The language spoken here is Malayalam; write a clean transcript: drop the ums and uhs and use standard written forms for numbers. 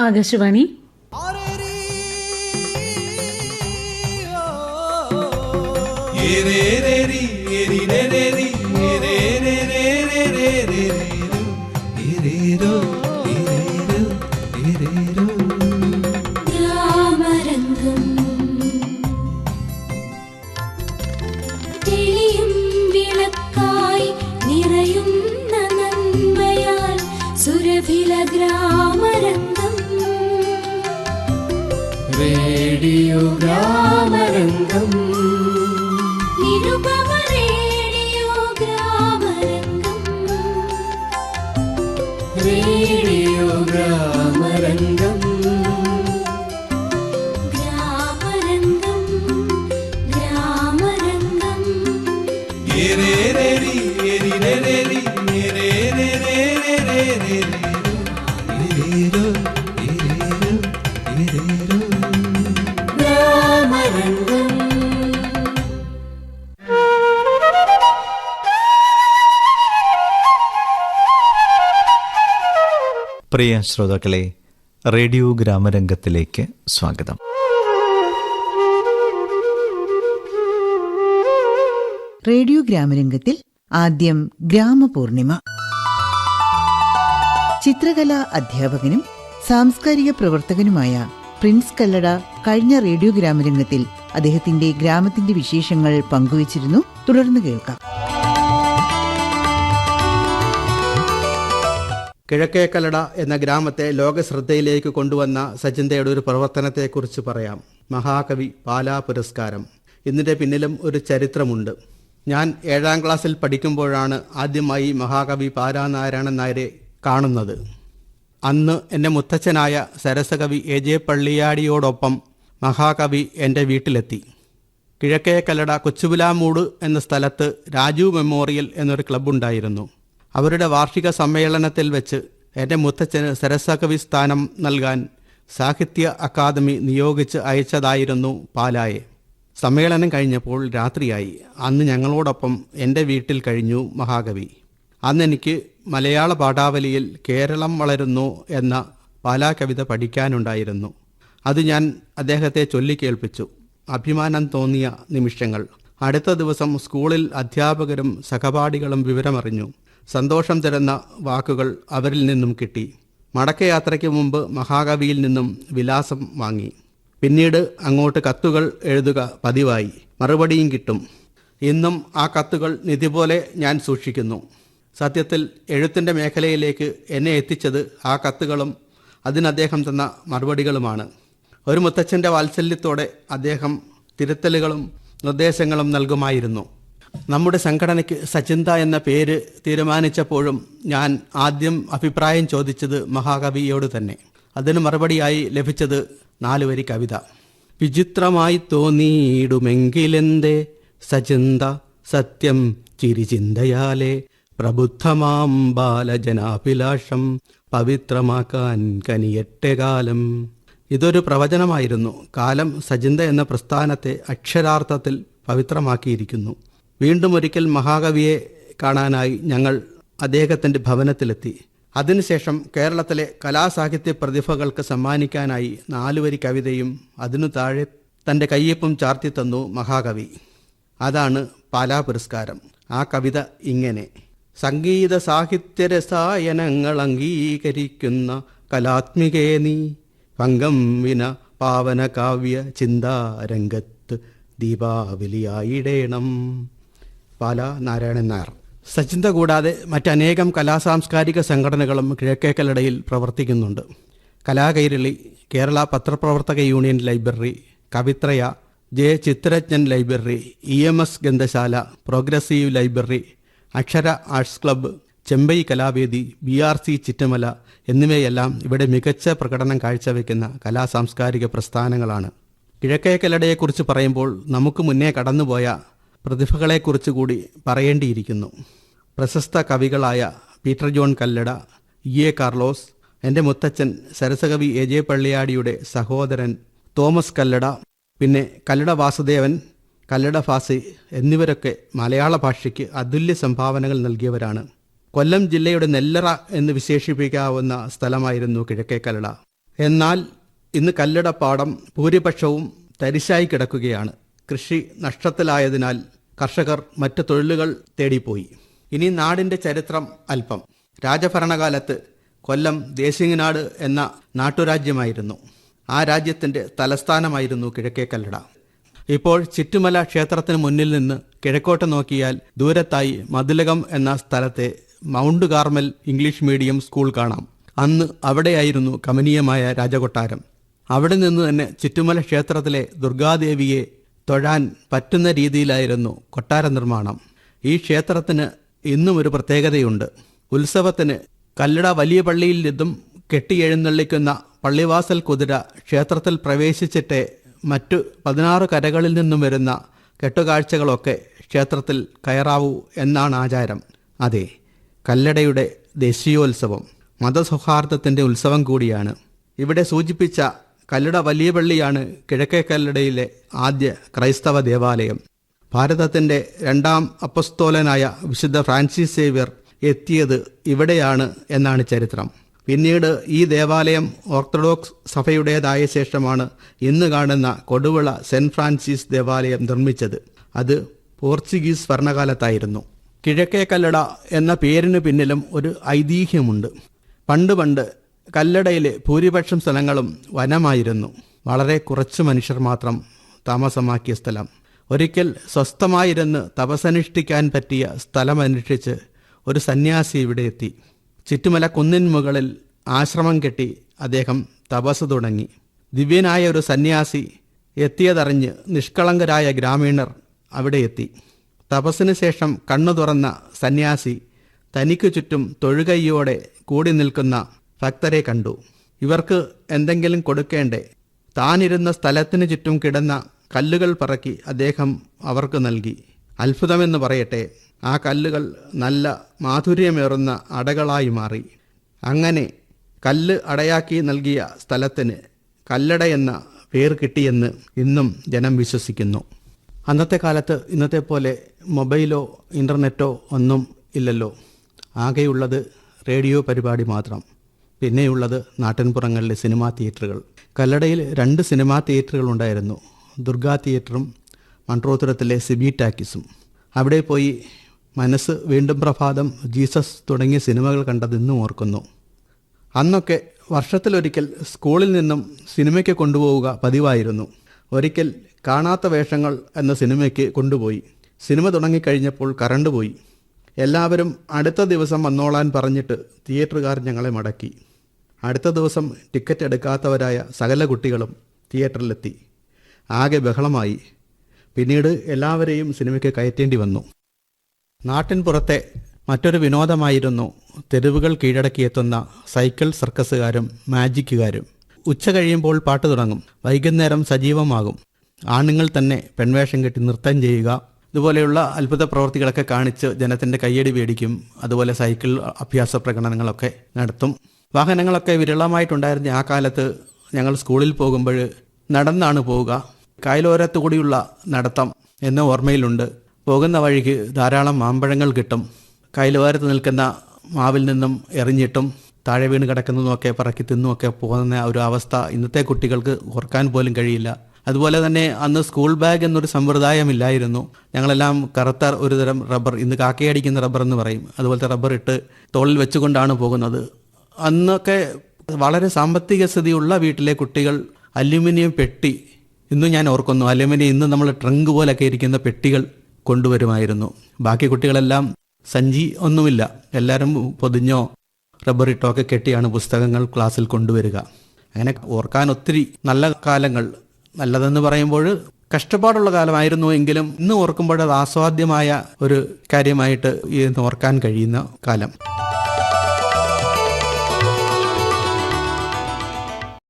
ആകാശവാണി. റേഡിയോ ഗ്രാമരംഗം. നിരുപമ റേഡിയോ ഗ്രാമരംഗം. റേഡിയോ ഗ്രാമരംഗം. ഗ്രാമരംഗം ഗ്രാമരംഗം. പ്രിയ ശ്രോതാക്കളെ, റേഡിയോ ഗ്രാമരംഗത്തിലേക്ക് സ്വാഗതം. റേഡിയോ ഗ്രാമരംഗത്തിൽ ആദ്യം ഗ്രാമപൂർണിമ. ചിത്രകലാ അധ്യാപകനും സാംസ്കാരിക പ്രവർത്തകനുമായ പ്രിൻസ് കല്ലട കഴിഞ്ഞ റേഡിയോ ഗ്രാമരംഗത്തിൽ അദ്ദേഹത്തിന്റെ ഗ്രാമത്തിന്റെ വിശേഷങ്ങൾ പങ്കുവച്ചിരുന്നു. തുടർന്ന് കേൾക്കാം. കിഴക്കേക്കല്ലട എന്ന ഗ്രാമത്തെ ലോകശ്രദ്ധയിലേക്ക് കൊണ്ടുവന്ന സച്ചിന്തയുടെ ഒരു പ്രവർത്തനത്തെക്കുറിച്ച് പറയാം. മഹാകവി പാലാ പുരസ്കാരം. ഇതിൻ്റെ പിന്നിലും ഒരു ചരിത്രമുണ്ട്. ഞാൻ 7ാം ക്ലാസ്സിൽ പഠിക്കുമ്പോഴാണ് ആദ്യമായി മഹാകവി പാലാ നാരായണൻ നായരെ കാണുന്നത്. അന്ന് എൻ്റെ മുത്തച്ഛനായ സരസകവി AJ പള്ളിയാടിയോടൊപ്പം മഹാകവി എൻ്റെ വീട്ടിലെത്തി. കിഴക്കേക്കല്ലട കൊച്ചുവിലാമൂട് എന്ന സ്ഥലത്ത് രാജു മെമ്മോറിയൽ എന്നൊരു ക്ലബ്ബുണ്ടായിരുന്നു. അവരുടെ വാർഷിക സമ്മേളനത്തിൽ വെച്ച് എൻ്റെ മുത്തച്ഛന് സരസകവി സ്ഥാനം നൽകാൻ സാഹിത്യ അക്കാദമി നിയോഗിച്ച് അയച്ചതായിരുന്നു പാലായെ. സമ്മേളനം കഴിഞ്ഞപ്പോൾ രാത്രിയായി. അന്ന് ഞങ്ങളോടൊപ്പം എൻ്റെ വീട്ടിൽ കഴിഞ്ഞു മഹാകവി. അന്നെനിക്ക് മലയാള പാഠാവലിയിൽ കേരളം വളരുന്നു എന്ന പാലാ കവിത പഠിക്കാനുണ്ടായിരുന്നു. അത് ഞാൻ അദ്ദേഹത്തെ ചൊല്ലിക്കേൾപ്പിച്ചു. അഭിമാനം തോന്നിയ നിമിഷങ്ങൾ. അടുത്ത ദിവസം സ്കൂളിൽ അധ്യാപകരും സഹപാഠികളും വിവരമറിഞ്ഞു. സന്തോഷം തരുന്ന വാക്കുകൾ അവരിൽ നിന്നും കിട്ടി. മടക്കയാത്രയ്ക്ക് മുമ്പ് മഹാകവിയിൽ നിന്നും വിലാസം വാങ്ങി. പിന്നീട് അങ്ങോട്ട് കത്തുകൾ എഴുതുക പതിവായി. മറുപടിയും കിട്ടും. ഇന്നും ആ കത്തുകൾ നിധി പോലെ ഞാൻ സൂക്ഷിക്കുന്നു. സത്യത്തിൽ എഴുത്തിൻ്റെ മേഖലയിലേക്ക് എന്നെ എത്തിച്ചത് ആ കത്തുകളും അതിന് അദ്ദേഹം തന്ന മറുപടികളുമാണ്. ഒരു മുത്തച്ഛൻ്റെ വാത്സല്യത്തോടെ അദ്ദേഹം തിരുത്തലുകളും നിർദ്ദേശങ്ങളും നൽകുമായിരുന്നു. നമ്മുടെ സംഘടനയ്ക്ക് സച്ചിന്ത എന്ന പേര് തീരുമാനിച്ചപ്പോഴും ഞാൻ ആദ്യം അഭിപ്രായം ചോദിച്ചത് മഹാകവിയോട് തന്നെ. അതിന് മറുപടിയായി ലഭിച്ചത് 4 വരി കവിത. വിചിത്രമായി തോന്നിയിടുമെങ്കിലെന്തേ സച്ചിന്ത സത്യം ചിരിചിന്തയാലേ പ്രബുദ്ധമാം ബാലജനാഭിലാഷം പവിത്രമാക്കാൻ കനിയട്ടെ കാലം. ഇതൊരു പ്രവചനമായിരുന്നു. കാലം സച്ചിന്ത എന്ന പ്രസ്ഥാനത്തെ അക്ഷരാർത്ഥത്തിൽ പവിത്രമാക്കിയിരിക്കുന്നു. വീണ്ടും ഒരിക്കൽ മഹാകവിയെ കാണാനായി ഞങ്ങൾ അദ്ദേഹത്തിൻ്റെ ഭവനത്തിലെത്തി. അതിനുശേഷം കേരളത്തിലെ കലാസാഹിത്യ പ്രതിഭകൾക്ക് സമ്മാനിക്കാനായി 4 വരി കവിതയും അതിനു താഴെ തൻ്റെ കയ്യൊപ്പും ചാർത്തി തന്നു മഹാകവി. അതാണ് പാലാ പുരസ്കാരം. ആ കവിത ഇങ്ങനെ: സംഗീത സാഹിത്യ രസായനങ്ങൾ അംഗീകരിക്കുന്ന കലാത്മികേ നീ പങ്കം വിന പാവന കാവ്യ ചിന്താരംഗത്ത് ദീപാവലിയായിടേണം. പാലാ നാരായണൻ നായർ. സച്ചിന്ത കൂടാതെ മറ്റനേകം കലാസാംസ്കാരിക സംഘടനകളും കിഴക്കേക്കല്ലടയിൽ പ്രവർത്തിക്കുന്നുണ്ട്. കലാകൈരളി, കേരള പത്രപ്രവർത്തക union library, Kavithraya, J Chitraranjan library, EMS ഗ്രന്ഥശാല, progressive library, Akshara arts club, Chembai Kalavedi, BRC Chittamala എന്നിവയെല്ലാം ഇവിടെ മികച്ച പ്രകടനം കാഴ്ചവെക്കുന്ന കലാസാംസ്കാരിക പ്രസ്ഥാനങ്ങളാണ്. കിഴക്കേക്കല്ലടയെക്കുറിച്ച് പറയുമ്പോൾ നമുക്ക് മുന്നേ കടന്നുപോയ പ്രതിഭകളെക്കുറിച്ച് കൂടി പറയേണ്ടിയിരിക്കുന്നു. പ്രശസ്ത കവികളായ Peter John Kallada, EA Carlos, എൻ്റെ മുത്തച്ഛൻ സരസകവി AJ പള്ളിയാടിയുടെ സഹോദരൻ തോമസ് കല്ലട, പിന്നെ കല്ലട വാസുദേവൻ, കല്ലട ഫാസി എന്നിവരൊക്കെ മലയാള ഭാഷയ്ക്ക് അതുല്യ സംഭാവനകൾ നൽകിയവരാണ്. കൊല്ലം ജില്ലയുടെ നെല്ലറ എന്ന് വിശേഷിപ്പിക്കാവുന്ന സ്ഥലമായിരുന്നു കിഴക്കേക്കല്ലട. എന്നാൽ ഇന്ന് കല്ലടപ്പാടം ഭൂരിപക്ഷവും തരിശായി കിടക്കുകയാണ്. കൃഷി നഷ്ടത്തിലായതിനാൽ കർഷകർ മറ്റ് തൊഴിലുകൾ തേടിപ്പോയി. ഇനി നാടിൻ്റെ ചരിത്രം അല്പം. രാജഭരണകാലത്ത് കൊല്ലം ദേശിങ്ങനാട് എന്ന നാട്ടുരാജ്യമായിരുന്നു. ആ രാജ്യത്തിൻ്റെ തലസ്ഥാനമായിരുന്നു കിഴക്കേ കല്ലട. ഇപ്പോൾ ചിറ്റുമല ക്ഷേത്രത്തിന് മുന്നിൽ നിന്ന് കിഴക്കോട്ട് നോക്കിയാൽ ദൂരത്തായി മതിലകം എന്ന സ്ഥലത്തെ mount Carmel English medium school കാണാം. അന്ന് അവിടെയായിരുന്നു കമനീയമായ രാജകൊട്ടാരം. അവിടെ നിന്ന് തന്നെ ചിറ്റുമല ക്ഷേത്രത്തിലെ ദുർഗാദേവിയെ തൊഴാൻ പറ്റുന്ന രീതിയിലായിരുന്നു കൊട്ടാര നിർമ്മാണം. ഈ ക്ഷേത്രത്തിന് ഇന്നും ഒരു പ്രത്യേകതയുണ്ട്. ഉത്സവത്തിന് കല്ലട വലിയ പള്ളിയിൽ നിന്നും കെട്ടിയെഴുന്നള്ളിക്കുന്ന പള്ളിവാസൽ കുതിര ക്ഷേത്രത്തിൽ പ്രവേശിച്ചിട്ട് മറ്റു 16 കരകളിൽ നിന്നും വരുന്ന കെട്ടുകാഴ്ചകളൊക്കെ ക്ഷേത്രത്തിൽ കയറാവൂ എന്നാണ് ആചാരം. അതെ, കല്ലടയുടെ ദേശീയോത്സവം മതസൗഹാർദ്ദത്തിൻ്റെ ഉത്സവം കൂടിയാണ്. ഇവിടെ സൂചിപ്പിച്ച കല്ലട വലിയ പള്ളിയാണ് കിഴക്കേ കല്ലടയിലെ ആദ്യ ക്രൈസ്തവ ദേവാലയം. ഭാരതത്തിൻ്റെ 2ാം അപ്പസ്തോലനായ വിശുദ്ധ ഫ്രാൻസിസ് സേവ്യർ എത്തിയത് ഇവിടെയാണ് എന്നാണ് ചരിത്രം. പിന്നീട് ഈ ദേവാലയം ഓർത്തഡോക്സ് സഭയുടേതായ ശേഷമാണ് ഇന്ന് കാണുന്ന കൊടുവിള സെൻറ്റ് ഫ്രാൻസിസ് ദേവാലയം നിർമ്മിച്ചത്. അത് പോർച്ചുഗീസ് ഭരണകാലത്തായിരുന്നു. കിഴക്കേ കല്ലട എന്ന പേരിന് പിന്നിലും ഒരു ഐതിഹ്യമുണ്ട്. പണ്ട് കല്ലടയിലെ ഭൂരിപക്ഷം സ്ഥലങ്ങളും വനമായിരുന്നു. വളരെ കുറച്ച് മനുഷ്യർ മാത്രം താമസമാക്കിയ സ്ഥലം. ഒരിക്കൽ സ്വസ്ഥമായിരുന്ന് തപസ്സനുഷ്ഠിക്കാൻ പറ്റിയ സ്ഥലമന്വേഷിച്ച് ഒരു സന്യാസി ഇവിടെ എത്തി. ചുറ്റുമല കുന്നിൻ മുകളിൽ ആശ്രമം കെട്ടി അദ്ദേഹം തപസ് തുടങ്ങി. ദിവ്യനായ ഒരു സന്യാസി എത്തിയതറിഞ്ഞ് നിഷ്കളങ്കരായ ഗ്രാമീണർ അവിടെ എത്തി. തപസ്സിന് ശേഷം കണ്ണു തുറന്ന സന്യാസി തനിക്കു ചുറ്റും തൊഴുകൈയോടെ കൂടി നിൽക്കുന്ന ഭക്തരെ കണ്ടു. ഇവർക്ക് എന്തെങ്കിലും കൊടുക്കേണ്ടേ? താനിരുന്ന സ്ഥലത്തിന് ചുറ്റും കിടന്ന കല്ലുകൾ പറക്കി അദ്ദേഹം അവർക്ക് നൽകി. അത്ഭുതമെന്ന് പറയട്ടെ, ആ കല്ലുകൾ നല്ല മാധുര്യമേറുന്ന അടകളായി മാറി. അങ്ങനെ കല്ല് അടയാക്കി നൽകിയ സ്ഥലത്തിന് കല്ലട എന്ന പേർ കിട്ടിയെന്ന് ഇന്നും ജനം വിശ്വസിക്കുന്നു. അന്നത്തെ കാലത്ത് ഇന്നത്തെ പോലെ മൊബൈലോ ഇൻ്റർനെറ്റോ ഒന്നും ഇല്ലല്ലോ. ആകെയുള്ളത് റേഡിയോ പരിപാടി മാത്രം. പിന്നെയുള്ളത് നാട്ടിൻപുറങ്ങളിലെ സിനിമാ തിയേറ്ററുകൾ. കല്ലടയിൽ 2 സിനിമാ തിയേറ്ററുകൾ ഉണ്ടായിരുന്നു. ദുർഗാ തിയേറ്ററും മൺട്രോത്തുരത്തിലെ സിബി ടാക്കീസും. അവിടെ പോയി മനസ്സ് വീണ്ടും പ്രഭാതം, ജീസസ് തുടങ്ങിയ സിനിമകൾ കണ്ടത് ഇന്നും ഓർക്കുന്നു. അന്നൊക്കെ വർഷത്തിലൊരിക്കൽ സ്കൂളിൽ നിന്നും സിനിമയ്ക്ക് കൊണ്ടുപോവുക പതിവായിരുന്നു. ഒരിക്കൽ കാണാത്ത വേഷങ്ങൾ എന്ന സിനിമയ്ക്ക് കൊണ്ടുപോയി. സിനിമ തുടങ്ങിക്കഴിഞ്ഞപ്പോൾ കറണ്ട് പോയി. എല്ലാവരും അടുത്ത ദിവസം വന്നോളാൻ പറഞ്ഞിട്ട് തിയേറ്ററുകാർ ഞങ്ങളെ മടക്കി. അടുത്ത ദിവസം ടിക്കറ്റ് എടുക്കാത്തവരായ സകല കുട്ടികളും തിയേറ്ററിലെത്തി. ആകെ ബഹളമായി. പിന്നീട് എല്ലാവരെയും സിനിമയ്ക്ക് കയറ്റേണ്ടി വന്നു. നാട്ടിൻപുറത്തെ മറ്റൊരു വിനോദമായിരുന്നു തെരുവുകൾ കീഴടക്കിയെത്തുന്ന സൈക്കിൾ സർക്കസുകാരും മാജിക്കുകാരും. ഉച്ച കഴിയുമ്പോൾ പാട്ട് തുടങ്ങും. വൈകുന്നേരം സജീവമാകും. ആണുങ്ങൾ തന്നെ പെൺവേഷം കെട്ടി നൃത്തം ചെയ്യുക, ഇതുപോലെയുള്ള അത്ഭുത പ്രവൃത്തികളൊക്കെ കാണിച്ച് ജനത്തിൻ്റെ കയ്യടി മേടിക്കും. അതുപോലെ സൈക്കിൾ അഭ്യാസ പ്രകടനങ്ങളൊക്കെ നടത്തും. വാഹനങ്ങളൊക്കെ വിരളമായിട്ടുണ്ടായിരുന്ന ആ കാലത്ത് ഞങ്ങൾ സ്കൂളിൽ പോകുമ്പോൾ നടന്നാണ് പോവുക. കായലോരത്തു കൂടിയുള്ള നടത്തം എന്ന ഓർമ്മയിലുണ്ട്. പോകുന്ന വഴിക്ക് ധാരാളം മാമ്പഴങ്ങൾ കിട്ടും. കായലോരത്ത് നിൽക്കുന്ന മാവിൽ നിന്നും എറിഞ്ഞിട്ടും താഴെ വീണ് കിടക്കുന്നതുമൊക്കെ പറക്കി തിന്നുമൊക്കെ പോകുന്ന ഒരു അവസ്ഥ ഇന്നത്തെ കുട്ടികൾക്ക് ഓർക്കാൻ പോലും കഴിയില്ല. അതുപോലെ തന്നെ അന്ന് സ്കൂൾ ബാഗ് എന്നൊരു സമ്പ്രദായമില്ലായിരുന്നു. ഞങ്ങളെല്ലാം കറുത്ത ഒരു തരം റബ്ബർ, ഇന്ന് കാക്കയടിക്കുന്ന റബ്ബർ എന്ന് പറയും, അതുപോലത്തെ റബ്ബർ ഇട്ട് തോളിൽ വെച്ചുകൊണ്ടാണ് പോകുന്നത്. അന്നൊക്കെ വളരെ സാമ്പത്തിക സ്ഥിതിയുള്ള വീട്ടിലെ കുട്ടികൾ അലുമിനിയം പെട്ടി, ഇന്നും ഞാൻ ഓർക്കുന്നു, അലുമിനിയം ഇന്ന് നമ്മൾ ട്രങ്ക് പോലൊക്കെ ഇരിക്കുന്ന പെട്ടികൾ കൊണ്ടുവരുമായിരുന്നു. ബാക്കി കുട്ടികളെല്ലാം സഞ്ചി ഒന്നുമില്ല, എല്ലാവരും പൊതിഞ്ഞോ റബ്ബറിട്ടോ ഒക്കെ കെട്ടിയാണ് പുസ്തകങ്ങൾ ക്ലാസ്സിൽ കൊണ്ടുവരിക. അങ്ങനെ ഓർക്കാൻ ഒത്തിരി നല്ല കാലങ്ങൾ. നല്ലതെന്ന് പറയുമ്പോൾ കഷ്ടപ്പാടുള്ള കാലമായിരുന്നു എങ്കിലും ഇന്ന് ഓർക്കുമ്പോൾ അത് ആസ്വാദ്യമായ ഒരു കാര്യമായിട്ട് ഓർക്കാൻ കഴിയുന്ന കാലം.